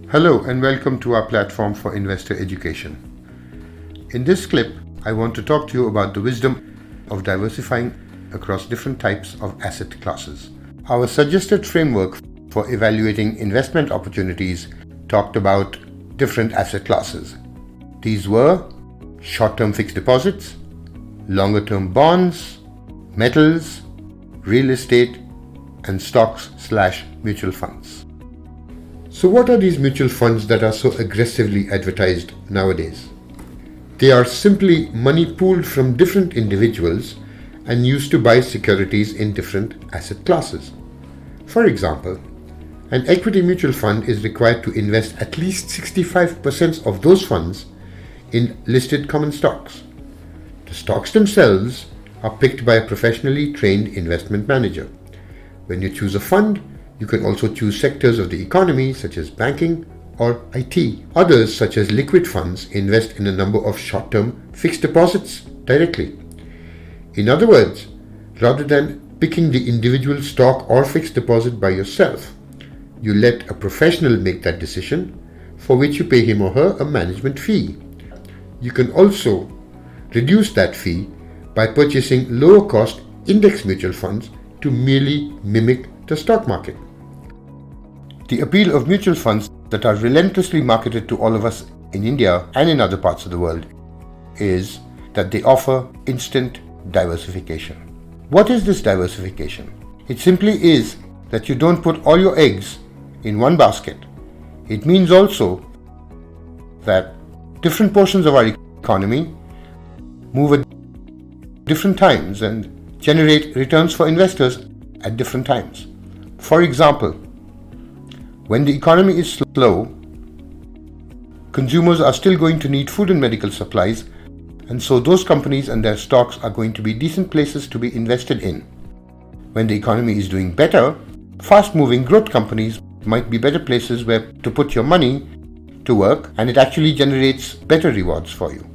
Hello and welcome to our platform for investor education. In this clip, I want to talk to you about the wisdom of diversifying across different types of asset classes. Our suggested framework for evaluating investment opportunities talked about different asset classes. These were short-term fixed deposits, longer-term bonds, metals, real estate, and stocks/mutual funds. So what are these mutual funds that are so aggressively advertised nowadays? They are simply money pooled from different individuals and used to buy securities in different asset classes. For example, an equity mutual fund is required to invest at least 65% of those funds in listed common stocks. The stocks themselves are picked by a professionally trained investment manager. When you choose a fund, you can also choose sectors of the economy such as banking or IT. Others, such as liquid funds, invest in a number of short-term fixed deposits directly. In other words, rather than picking the individual stock or fixed deposit by yourself, you let a professional make that decision, for which you pay him or her a management fee. You can also reduce that fee by purchasing lower-cost index mutual funds to merely mimic the stock market. The appeal of mutual funds that are relentlessly marketed to all of us in India and in other parts of the world is that they offer instant diversification. What is this diversification? It simply is that you don't put all your eggs in one basket. It means also that different portions of our economy move at different times and generate returns for investors at different times. For example, when the economy is slow, consumers are still going to need food and medical supplies, and so those companies and their stocks are going to be decent places to be invested in. When the economy is doing better, fast-moving growth companies might be better places where to put your money to work, and it actually generates better rewards for you.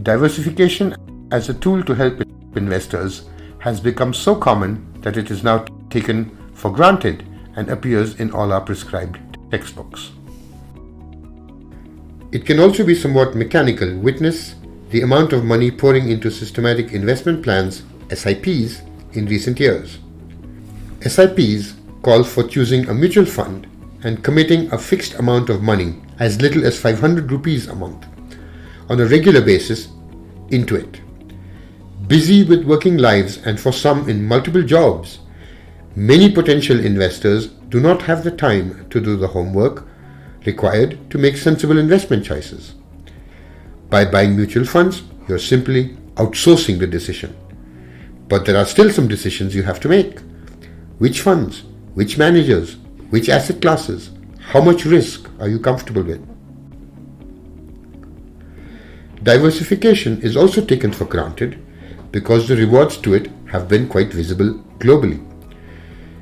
Diversification as a tool to help investors has become so common that it is now taken for granted and appears in all our prescribed textbooks. It can also be somewhat mechanical. Witness the amount of money pouring into systematic investment plans, SIPs, in recent years. SIPs call for choosing a mutual fund and committing a fixed amount of money, as little as 500 rupees a month, on a regular basis into it. Busy with working lives and for some in multiple jobs, many potential investors do not have the time to do the homework required to make sensible investment choices. By buying mutual funds, you're simply outsourcing the decision. But there are still some decisions you have to make. Which funds, which managers, which asset classes, how much risk are you comfortable with? Diversification is also taken for granted because the rewards to it have been quite visible globally.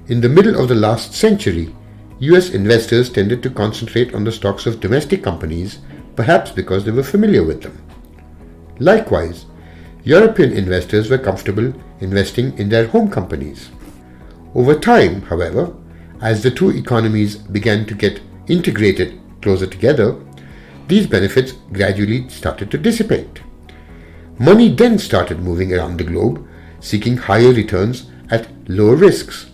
In the middle of the last century, US investors tended to concentrate on the stocks of domestic companies, perhaps because they were familiar with them. Likewise, European investors were comfortable investing in their home companies. Over time, however, as the two economies began to get integrated closer together, these benefits gradually started to dissipate. Money then started moving around the globe, seeking higher returns at lower risks.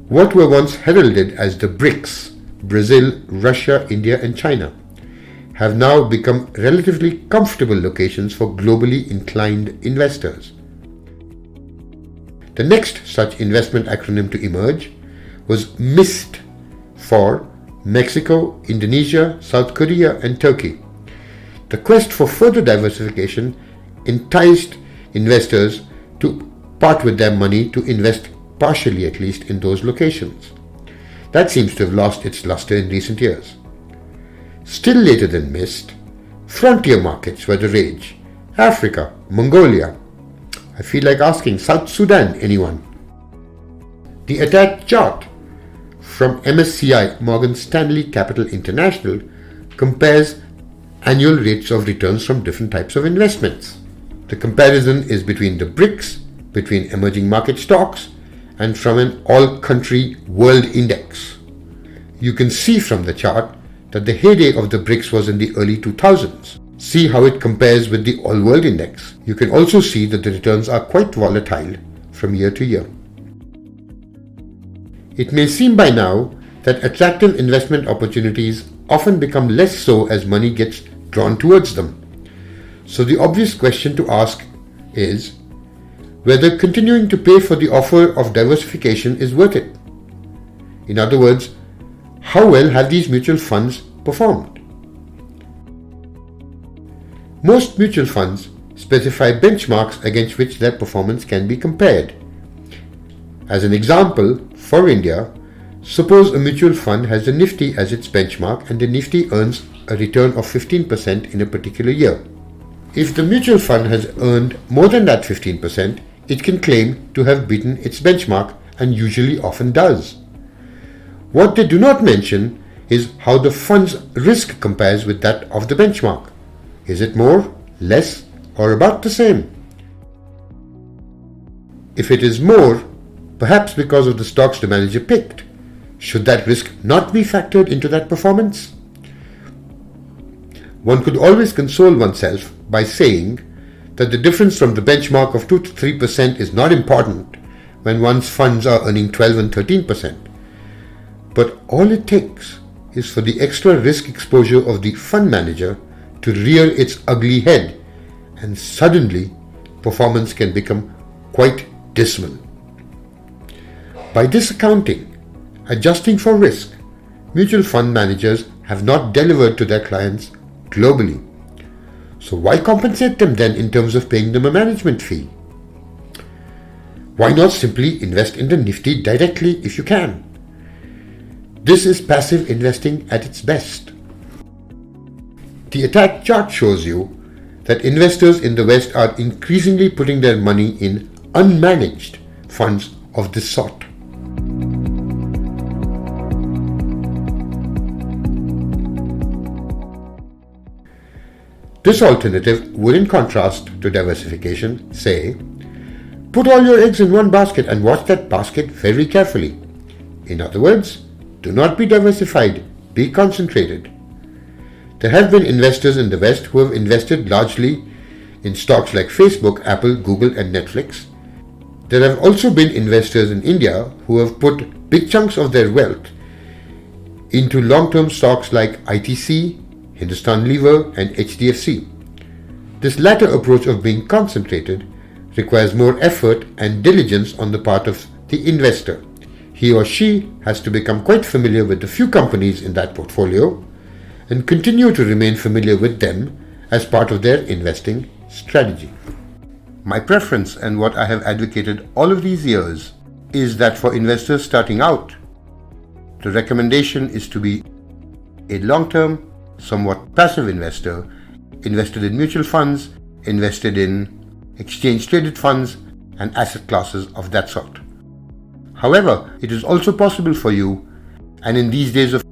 What were once heralded as the BRICS, Brazil, Russia, India, and China, have now become relatively comfortable locations for globally inclined investors. The next such investment acronym to emerge was MIST for Mexico, Indonesia, South Korea, and Turkey. The quest for further diversification enticed investors to part with their money to invest partially at least in those locations. That seems to have lost its luster in recent years. Still later than MIST, frontier markets were the rage. Africa, Mongolia. I feel like asking South Sudan, anyone? The attached chart from MSCI Morgan Stanley Capital International compares annual rates of returns from different types of investments. The comparison is between the BRICS, between emerging market stocks, and from an all-country world index. You can see from the chart that the heyday of the BRICS was in the early 2000s. See how it compares with the All World Index. You can also see that the returns are quite volatile from year to year. It may seem by now that attractive investment opportunities often become less so as money gets drawn towards them. So the obvious question to ask is whether continuing to pay for the offer of diversification is worth it. In other words, how well have these mutual funds performed? Most mutual funds specify benchmarks against which their performance can be compared. As an example, for India, suppose a mutual fund has the Nifty as its benchmark and the Nifty earns a return of 15% in a particular year. If the mutual fund has earned more than that 15%, it can claim to have beaten its benchmark and usually often does. What they do not mention is how the fund's risk compares with that of the benchmark. Is it more, less, or about the same? If it is more, perhaps because of the stocks the manager picked, should that risk not be factored into that performance? One could always console oneself by saying that the difference from the benchmark of 2 to 3% is not important when one's funds are earning 12 and 13%. But all it takes is for the extra risk exposure of the fund manager to rear its ugly head, and suddenly performance can become quite dismal. By this accounting, adjusting for risk, mutual fund managers have not delivered to their clients globally. So why compensate them then in terms of paying them a management fee? Why not simply invest in the Nifty directly if you can? This is passive investing at its best. The attached chart shows you that investors in the West are increasingly putting their money in unmanaged funds of this sort. This alternative would, in contrast to diversification, say, put all your eggs in one basket and watch that basket very carefully. In other words, do not be diversified, be concentrated. There have been investors in the West who have invested largely in stocks like Facebook, Apple, Google, and Netflix. There have also been investors in India who have put big chunks of their wealth into long-term stocks like ITC, Hindustan Lever, and HDFC. This latter approach of being concentrated requires more effort and diligence on the part of the investor. He or she has to become quite familiar with the few companies in that portfolio and continue to remain familiar with them as part of their investing strategy. My preference and what I have advocated all of these years is that for investors starting out, the recommendation is to be a long-term, somewhat passive investor, invested in mutual funds, invested in exchange-traded funds, and asset classes of that sort. However, it is also possible for you, and in these days of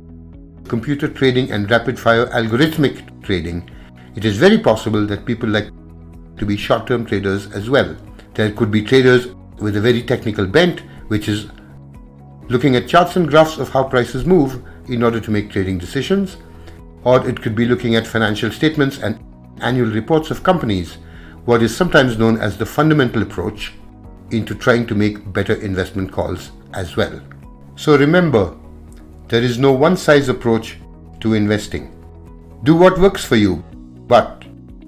computer trading and rapid-fire algorithmic trading, it is very possible that people like to be short-term traders as well. There could be traders with a very technical bent, which is looking at charts and graphs of how prices move in order to make trading decisions, or it could be looking at financial statements and annual reports of companies, what is sometimes known as the fundamental approach into trying to make better investment calls as well. So remember, there is no one-size approach to investing. Do what works for you, but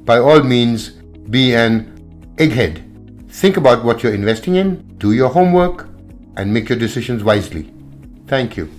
by all means, be an egghead. Think about what you're investing in, do your homework, and make your decisions wisely. Thank you.